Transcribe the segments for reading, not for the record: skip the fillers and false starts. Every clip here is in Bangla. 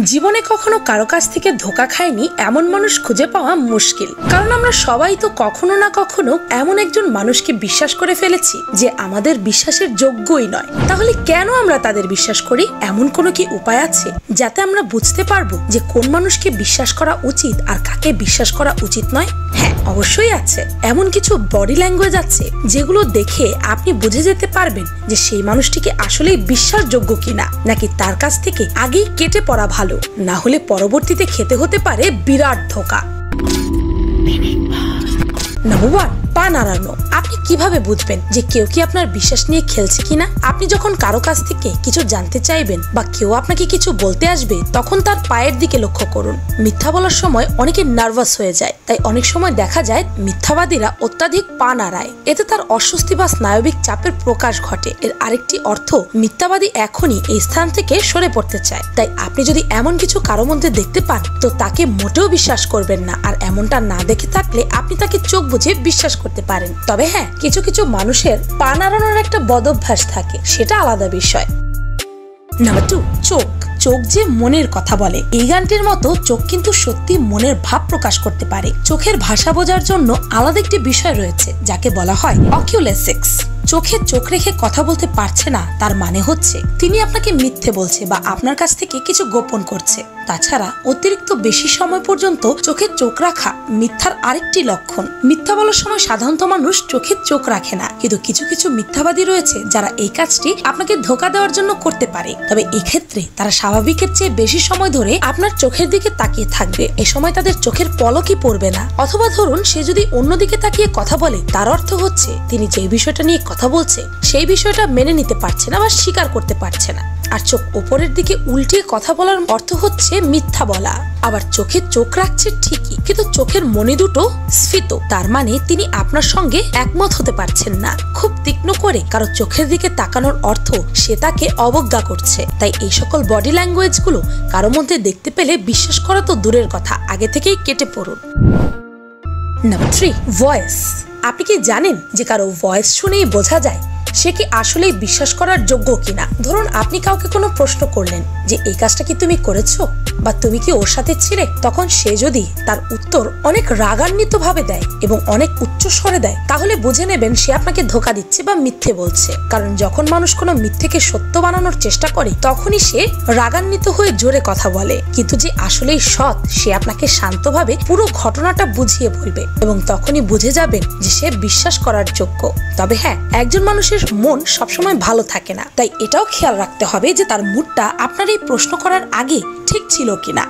জীবনে কখনো কারো কাছ থেকে ধোঁকা খায়নি এমন মানুষ খুঁজে পাওয়া মুশকিল, কারণ আমরা সবাই তো কখনো না কখনো এমন একজন মানুষকে বিশ্বাস করে ফেলেছি যে আমাদের বিশ্বাসের যোগ্যই নয়। তাহলে কেন আমরা তাদের বিশ্বাস করি? এমন কোনো কি উপায় আছে যাতে আমরা বুঝতে পারবো যে কোন মানুষকে বিশ্বাস করা উচিত আর কাকে বিশ্বাস করা উচিত নয়? হ্যাঁ, অবশ্যই আছে। এমন কিছু বডি ল্যাঙ্গুয়েজ আছে যেগুলো দেখে আপনি বুঝে যেতে পারবেন যে সেই মানুষটিকে আসলেই বিশ্বাসযোগ্য কিনা, নাকি তার কাছ থেকে আগেই কেটে পড়া ভালো, না হলে পরবর্তীতে খেতে হতে পারে বিরাট ধোঁকা। নাম্বার 1, পা নাড়ানো। আপনি কিভাবে বুঝবেন যে কেউ কি আপনার বিশ্বাস নিয়ে খেলছে কিনা? আপনি যখন কারো কাছ থেকে কিছু জানতে চাইবেন বা কেউ আপনাকে কিছু বলতে আসবে, তখন তার পায়ের দিকে লক্ষ্য করুন। মিথ্যা বলার সময় অনেকে নার্ভাস হয়ে যায়, তাই অনেক সময় দেখা যায় মিথ্যাবাদীরা অত্যাধিক পা নাড়ায়। এতে তার অস্বস্তি বা স্নায়বিক চাপের প্রকাশ ঘটে। এর আরেকটি অর্থ, মিথ্যাবাদী এখনই এই স্থান থেকে সরে পড়তে চায়। তাই আপনি যদি এমন কিছু কারো মধ্যে দেখতে পান, তো তাকে মোটেও বিশ্বাস করবেন না। আর এমনটা না দেখে থাকলে আপনি তাকে চোখ বুঝে বিশ্বাস করতে পারেন। তবে হ্যাঁ, কিছু কিছু মানুষের পা নাড়ানোর একটা বদভ্যাস থাকে, সেটা আলাদা বিষয়। নাম্বার 2, চোখ। চোখ যে মনের কথা বলে। এই গানটির মতো চোখ কিন্তু সত্যি মনের ভাব প্রকাশ করতে পারে। চোখের ভাষা বোঝার জন্য আলাদা একটি বিষয় রয়েছে যাকে বলা হয় অকিউলেসিক্স। চোখে চোখ রেখে কথা বলতে পারছে না, তার মানে হচ্ছে তিনি আপনাকে মিথ্যে বলছে বা আপনার কাছ থেকে কিছু গোপন করছে। তাছাড়া অতিরিক্ত বেশি সময় পর্যন্ত চোখে চোখ রাখা মিথ্যার আরেকটি লক্ষণ। মিথ্যা বলার সময় সাধারণত মানুষ চোখে চোখ রাখে না, কিন্তু কিছু কিছু মিথ্যাবাদী রয়েছে যারা এই কাজটি আপনাকে ধোঁকা দেওয়ার জন্য করতে পারে। তবে এক্ষেত্রে তারা স্বাভাবিকের চেয়ে বেশি সময় ধরে আপনার চোখের দিকে তাকিয়ে থাকবে। এ সময় তাদের চোখের পলকই পড়বে না। অথবা ধরুন সে যদি অন্যদিকে তাকিয়ে কথা বলে, তার অর্থ হচ্ছে তিনি যে বিষয়টা নিয়ে কথা বলছে সেই বিষয়টা মেনে নিতে পারছে না বা স্বীকার করতে পারছে না। আর চোখ উপরের দিকে উল্টিয়ে কথা বলার অর্থ হচ্ছে মিথ্যা বলা। আবার চোখে চোখ রাখছে ঠিকই, কিন্তু চোখের মনি দুটো স্ফীত, তার মানে তিনি আপনার সঙ্গে একমত হতে পারছেন না। খুব তীক্ষ্ণ করে কারো চোখের দিকে তাকানোর অর্থ সে তাকে অবজ্ঞা করছে। তাই এই সকল বডি ল্যাঙ্গুয়েজ গুলো কারো মধ্যে দেখতে পেলে বিশ্বাস করা তো দূরের কথা, আগে থেকেই কেটে পড়ুন। Number 3, voice. আপনি কি জানেন যে কারো ভয়েস শুনেই বোঝা যায় সে কি আসলেই বিশ্বাস করার যোগ্য কিনা? ধরুন আপনি কাউকে কোনো প্রশ্ন করলেন যে এই কাজটা কি তুমি করেছো বা তুমি কি ওর সাথে ছিলে, তখন সে যদি তার উত্তর অনেক রাগান্বিত ভাবে দেয় এবং অনেক উচ্চ স্বরে দেয়, তাহলে বুঝে নেবেন সে আপনাকে ধোঁকা দিচ্ছে বা মিথ্যে বলছে। কারণ যখন মানুষ কোনো মিথ্যেকে সত্য বানানোর চেষ্টা করে, তখনই সে রাগান্বিত হয়ে জোরে কথা বলে। কিন্তু যে আসলেই সৎ, সে আপনাকে শান্তভাবে পুরো ঘটনাটা বুঝিয়ে বলবে এবং তখনই বুঝে যাবেন যে সে বিশ্বাস করার যোগ্য। তবে হ্যাঁ, একজন মানুষের মন সবসময় ভালো থাকে না, তাই এটাও খেয়াল রাখতে হবে যে তার মুডটা আপনার এই প্রশ্ন করার আগে ঠিক ছিল কিনা।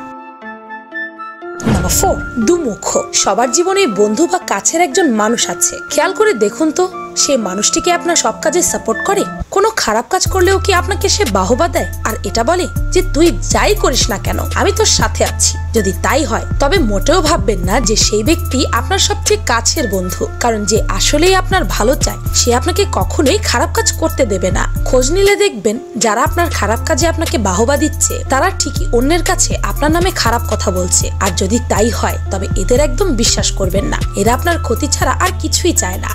নাম্বার 4, দুমুখ। সবার জীবনে বন্ধু বা কাছের একজন মানুষ আছে। খেয়াল করে দেখুন তো, সে মানুষটিকে আপনার সব কাজে সাপোর্ট করে? কোনো খারাপ কাজ করলেও কি আপনাকে সে বাহবা দেয় আর এটা বলে যে তুই যাই করিস না কেন আমি তোর সাথে আছি? যদি তাই হয়, তবে মোটেও ভাববেন না যে সেই ব্যক্তি আপনার সবচেয়ে কাছের বন্ধু। কারণ যে আসলেই আপনার ভালো চায়, সে আপনাকে কখনোই খারাপ কাজ করতে দেবে না। খোঁজ নিলে দেখবেন যারা আপনার খারাপ কাজে আপনাকে বাহবা দিচ্ছে, তারা ঠিকই অন্যের কাছে আপনার নামে খারাপ কথা বলছে। আর যদি তাই হয়, তবে এদের একদম বিশ্বাস করবেন না। এরা আপনার ক্ষতি ছাড়া আর কিছুই চায় না।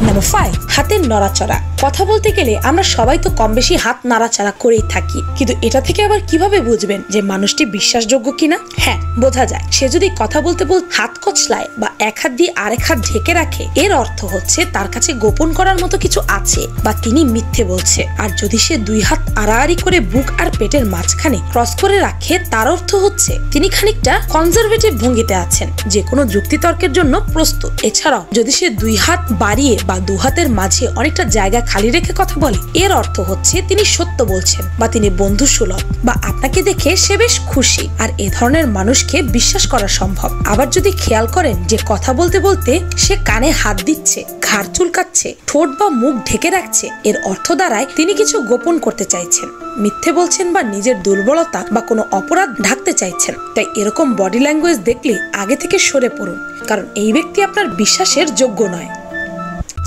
নাম্বার 5, হাতের নড়াচড়া। কথা বলতে গেলে আমরা সবাই তো কম বেশি হাত নাড়াচাড়া করেই থাকি, কিন্তু এটা থেকে আবার কিভাবে বুঝবেন যে মানুষটি বিশ্বাসযোগ্য কিনা? হ্যাঁ, বোঝা যায়। সে যদি কথা বলতে বলতে হাত কচলায় বা এক হাত দিয়ে আরেক হাত ঢেকে রাখে, এর অর্থ হচ্ছে তার কাছে গোপন করার মতো কিছু আছে বা তিনি মিথ্যে বলছে। আর যদি সে 2 হাত আড়াআড়ি করে বুক আর পেটের মাঝখানে ক্রস করে রাখে, তার অর্থ হচ্ছে তিনি খানিকটা কনজারভেটিভ ভঙ্গিতে আছেন, যে কোনো যুক্তিতর্কের জন্য প্রস্তুত। এছাড়াও যদি সে 2 হাত বাড়িয়ে বা 2 হাতের মাঝে অনেকটা জায়গা খালি রেখে কথা বলে, এর অর্থ হচ্ছে তিনি সত্য বলছেন বা তিনি বন্ধুসুলভ বা আপনাকে দেখে সে বেশ খুশি। আর এ ধরনের মানুষকে বিশ্বাস করা সম্ভব। আবার যদি খেয়াল করেন যে কথা বলতে বলতে সে কানে হাত দিচ্ছে, ঘাড় চুলকাচ্ছে, ঠোঁট বা মুখ ঢেকে রাখছে, এর অর্থ দাঁড়ায় তিনি কিছু গোপন করতে চাইছেন, মিথ্যে বলছেন বা নিজের দুর্বলতা বা কোনো অপরাধ ঢাকতে চাইছেন। তাই এরকম বডি ল্যাঙ্গুয়েজ দেখলে আগে থেকে সরে পড়ুন, কারণ এই ব্যক্তি আপনার বিশ্বাসের যোগ্য নয়।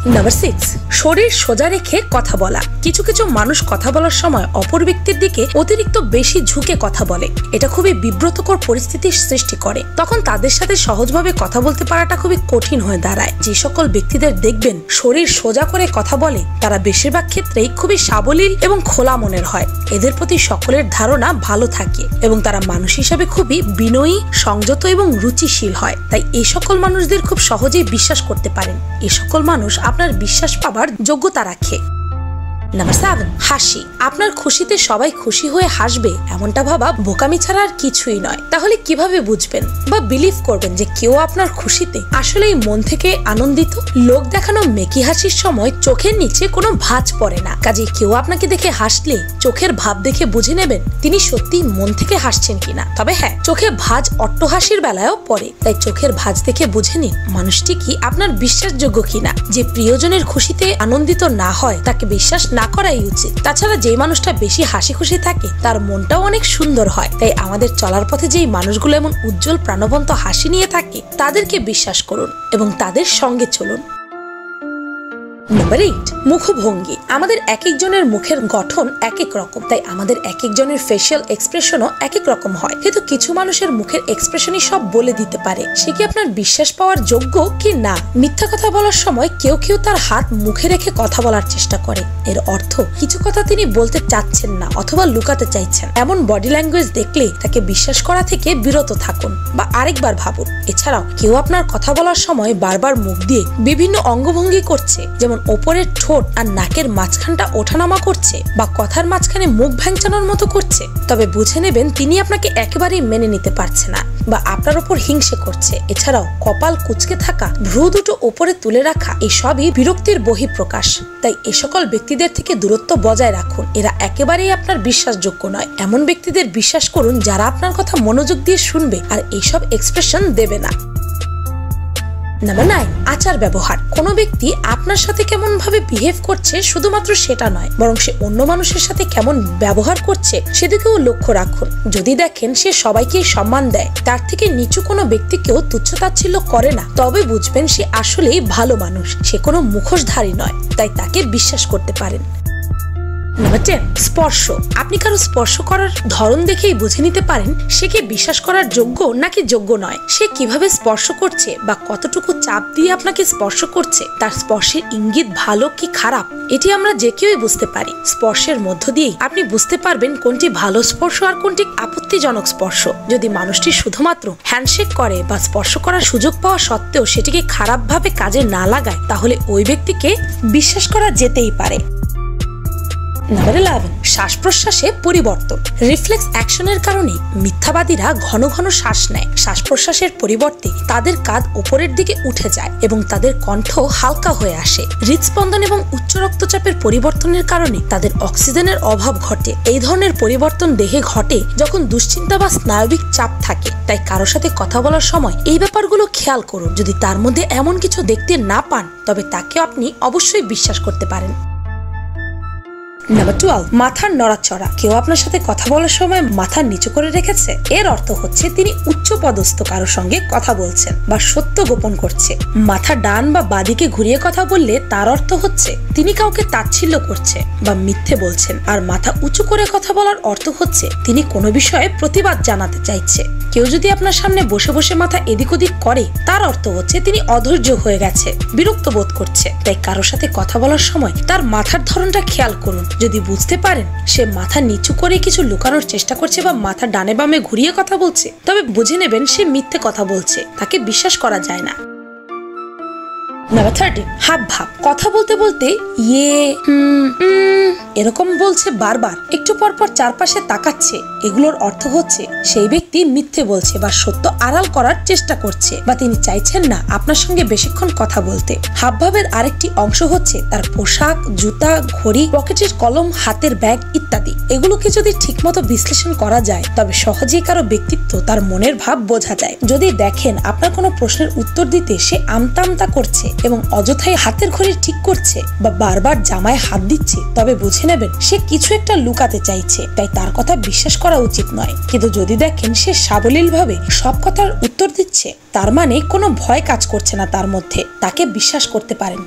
নাম্বার 6, শরীর সোজা রেখে কথা বলা। কিছু কিছু মানুষ কথা বলার সময় অপর ব্যক্তির দিকে অতিরিক্ত বেশি ঝুঁকে কথা বলে। এটা খুবই বিব্রতকর পরিস্থিতির সৃষ্টি করে। তখন তাদের সাথে সহজভাবে কথা বলতে পারাটা খুবই কঠিন হয়ে দাঁড়ায়। যে সকল ব্যক্তিদের দেখবেন শরীর সোজা করে কথা বলে, তারা বেশিরভাগ ক্ষেত্রেই খুবই সাবলীল এবং খোলা মনের হয়। এদের প্রতি সকলের ধারণা ভালো থাকে এবং তারা মানুষ হিসাবে খুবই বিনয়ী, সংযত এবং রুচিশীল হয়। তাই এই সকল মানুষদের খুব সহজেই বিশ্বাস করতে পারেন। এই সকল মানুষ আপনার বিশ্বাস পাবার যোগ্যতা রাখে। নাম্বার 7, হাসি। আপনার খুশিতে সবাই খুশি হয়ে হাসবে এমনটা ভাবা বোকামি ছাড়া আর কিছুই নয়। তাহলে কিভাবে বুঝবেন বা বিলিভ করবেন যে কেউ আপনার খুশিতে আসলেই মন থেকে আনন্দিত? লোক দেখানো মেকি হাসির সময় চোখের নিচে কোনো ভাঁজ পড়ে না। কাজে কেউ আপনাকে দেখে হাসলে চোখের ভাব দেখে বুঝে নেবেন তিনি সত্যি মন থেকে হাসছেন কিনা। তবে হ্যাঁ, চোখে ভাঁজ অট্টহাসির বেলায়ও পড়ে। তাই চোখের ভাঁজ দেখে বুঝে নিন মানুষটি কি আপনার বিশ্বাসযোগ্য কিনা। যে প্রিয়জনের খুশিতে আনন্দিত না হয় তাকে বিশ্বাস না করাই উচিত। তাছাড়া যে মানুষটা বেশি হাসি খুশি থাকে তার মনটাও অনেক সুন্দর হয়। তাই আমাদের চলার পথে যেই মানুষগুলো এমন উজ্জ্বল প্রাণবন্ত হাসি নিয়ে থাকে তাদেরকে বিশ্বাস করুন এবং তাদের সঙ্গে চলুন। নাম্বার 8, মুখভঙ্গি। আমাদের এক একজনের মুখের গঠন এক এক রকম, তাই আমাদের এক একজনের ফেশিয়াল এক্সপ্রেশনও এক এক রকম হয়। কিন্তু কিছু মানুষের মুখের এক্সপ্রেশনই সব বলে দিতে পারে সে কি আপনার বিশ্বাস পাওয়ার যোগ্য কি না। মিথ্যা কথা বলার সময় কেউ কেউ তার হাত মুখে রেখে কথা বলার চেষ্টা করে। এর অর্থ কিছু কথা তিনি বলতে চাচ্ছেন না অথবা লুকাতে চাইছেন। এমন বডি ল্যাঙ্গুয়েজ দেখলে তাকে বিশ্বাস করা থেকে বিরত থাকুন বা আরেকবার ভাবুন। এছাড়াও কেউ আপনার কথা বলার সময় বারবার মুখ দিয়ে বিভিন্ন অঙ্গভঙ্গি করছে, যেমন ওপরের ঠোঁট আর নাকের মাঝখানটা ওঠানামা করছে বা কথার মাঝখানে মুখ ভ্যাংচানোর মতো করছে, তবে বুঝে নেবেন তিনি আপনাকে একেবারেই মেনে নিতে পারছে না বা আপনার উপর হিংসে করছে। এছাড়াও কপাল কুঁচকে থাকা, ভ্রু দুটো ওপরে তুলে রাখা, এসবই বিরক্তির বহিঃপ্রকাশ। তাই এ সকল ব্যক্তিদের থেকে দূরত্ব বজায় রাখুন। এরা একেবারেই আপনার বিশ্বাসযোগ্য নয়। এমন ব্যক্তিদের বিশ্বাস করুন যারা আপনার কথা মনোযোগ দিয়ে শুনবে আর এইসব এক্সপ্রেশন দেবে না। নাম্বার 9, আচার ব্যবহার। কোনো ব্যক্তি আপনার সাথে কেমন ভাবে বিহেভ করছে শুধুমাত্র সেটা নয়, বরং সে অন্য মানুষের সাথে কেমন ব্যবহার করছে সেদিকেও লক্ষ্য রাখুন। যদি দেখেন সে সবাইকে সম্মান দেয়, তার থেকে নিচু কোনো ব্যক্তিকেও তুচ্ছতাচ্ছিল্য করে না, তবে বুঝবেন সে আসলেই ভালো মানুষ। সে কোনো মুখোশধারী নয়, তাই তাকে বিশ্বাস করতে পারেন। নাম্বার 10, স্পর্শ। আপনি কারো স্পর্শ করার ধরন দেখেই বুঝে নিতে পারেন সে কি বিশ্বাস করার যোগ্য নাকি যোগ্য নয়। সে কিভাবে স্পর্শ করছে বা কতটুকু চাপ দিয়ে আপনাকে স্পর্শ করছে, তার স্পর্শের ইঙ্গিত ভালো কি খারাপ, এটি আমরা যে কেউই বুঝতে পারি। স্পর্শের মধ্য দিয়েই আপনি বুঝতে পারবেন কোনটি ভালো স্পর্শ আর কোনটি আপত্তিজনক স্পর্শ। যদি মানুষটি শুধুমাত্র হ্যান্ডশেক করে বা স্পর্শ করার সুযোগ পাওয়া সত্ত্বেও সেটিকে খারাপভাবে কাজে না লাগায়, তাহলে ওই ব্যক্তিকে বিশ্বাস করা যেতেই পারে। নাম্বার 11, শ্বাস প্রশ্বাসে পরিবর্তন। রিফ্লেক্স অ্যাকশনের কারণে মিথ্যাবাদীরা ঘন ঘন শ্বাস নেয়। শ্বাস প্রশ্বাসের পরিবর্তে তাদের কাঁধ উপরের দিকে উঠে যায় এবং তাদের কণ্ঠ হালকা হয়ে আসে। হৃদস্পন্দন এবং উচ্চ রক্তচাপের পরিবর্তনের কারণে তাদের অক্সিজেনের অভাব ঘটে। এই ধরনের পরিবর্তন দেহে ঘটে যখন দুশ্চিন্তা বা স্নায়বিক চাপ থাকে। তাই কারোর সাথে কথা বলার সময় এই ব্যাপারগুলো খেয়াল করুন। যদি তার মধ্যে এমন কিছু দেখতে না পান, তবে তাকে আপনি অবশ্যই বিশ্বাস করতে পারেন। নাম্বার 12, মাথার নড়াচড়া। কেউ আপনার সাথে কথা বলার সময় মাথা নিচু করে রেখেছে, এর অর্থ হচ্ছে তিনি উচ্চ পদস্থ কারোর সঙ্গে কথা বলছেন বা সত্য গোপন করছে। মাথা ডান বা বাদিকে ঘুরিয়ে কথা বললে তার অর্থ হচ্ছে তিনি কাউকে তাচ্ছিল্য করছে বা মিথ্যে বলছেন। আর মাথা উঁচু করে কথা বলার অর্থ হচ্ছে তিনি কোনো বিষয়ে প্রতিবাদ জানাতে চাইছে। কেউ যদি আপনার সামনে বসে বসে মাথা এদিক ওদিক করে, তার অর্থ হচ্ছে তিনি অধৈর্য হয়ে গেছে, বিরক্ত বোধ করছে। তাই কারোর সাথে কথা বলার সময় তার মাথার ধরনটা খেয়াল করুন। যদি বুঝতে পারেন সে মাথা নিচু করে কিছু লুকানোর চেষ্টা করছে বা মাথা ডানে বামে ঘুরিয়ে কথা বলছে, তবে বুঝে নেবেন সে মিথ্যে কথা বলছে, তাকে বিশ্বাস করা যায় না। নাম্বার 13, হাব ভাব। কথা বলতে বলতে এরকম বলছে বারবার, একটু পর পর চারপাশে তাকাচ্ছে। এগুলোর অর্থ হচ্ছে সেই ব্যক্তি মিথ্যে বলছে বা সত্য আড়াল করার চেষ্টা করছে, বা তিনি চাইছেন না আপনার সঙ্গে বেশিক্ষণ কথা বলতে। হাবভাবের আরেকটি অংশ হচ্ছে তার পোশাক, জুতা, ঘড়ি, পকেটের কলম, হাতের ব্যাগ ইত্যাদি। এগুলোকে যদি ঠিকমতো বিশ্লেষণ করা যায়, তবে সহজেই কারো ব্যক্তিত্ব, তার মনের ভাব বোঝা যায়। যদি দেখেন আপনার কোনো প্রশ্নের উত্তর দিতে সে আমতা আমতা করছে এবং অযথাই হাতের ঘড়ি ঠিক করছে বা বারবার জামায় হাত দিচ্ছে, তবে বুঝে নেবেন সে কিছু একটা লুকাতে চাইছে। তাই তার কথা বিশ্বাস করা উচিত নয়। কিন্তু যদি দেখেন সে সাবলীল ভাবে সব কথার উত্তর দিচ্ছে, তার মানে কোনো ভয় কাজ করছে না তার মধ্যে, তাকে বিশ্বাস করতে পারেন।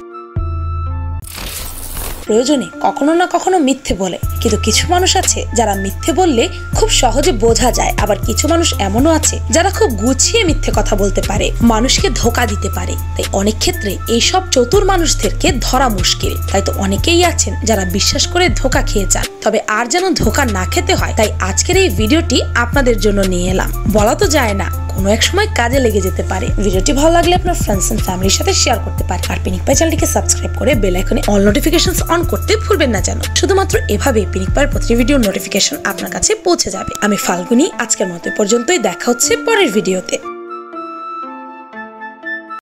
প্রয়োজনে কখনো না কখনো মিথ্যে বলে, কিন্তু কিছু মানুষ আছে যারা মিথ্যে বললে খুব সহজে বোঝা যায়, আবার কিছু মানুষ এমনও আছে যারা খুব গুছিয়ে মিথ্যে কথা বলতে পারে, মানুষকে ধোঁকা দিতে পারে। তাই অনেক ক্ষেত্রে এইসব চতুর মানুষদেরকে ধরা মুশকিল। তাই তো অনেকেই আছেন যারা বিশ্বাস করে ধোঁকা খেয়ে যান। তবে আর যেন ধোঁকা না খেতে হয়, তাই আজকের এই ভিডিওটি আপনাদের জন্য নিয়ে এলাম। বলা তো যায় না, কোনো এক সময় কাজে লেগে যেতে পারে। ভিডিওটি ভালো লাগলে আপনার ফ্রেন্ডস এন্ড ফ্যামিলির সাথে শেয়ার করতে পারেন। আর পিনিক পাই চ্যানেলটিকে সাবস্ক্রাইব করে বেল আইকনে অল নোটিফিকেশনস অন করতে ভুলবেন না যেন। শুধুমাত্র এভাবেই পিনিক পাইয়ের প্রতিটি ভিডিওর নোটিফিকেশন আপনার কাছে পৌঁছে যাবে। আমি ফাল্গুনী, আজকের মতো পর্যন্তই। দেখা হচ্ছে পরের ভিডিওতে।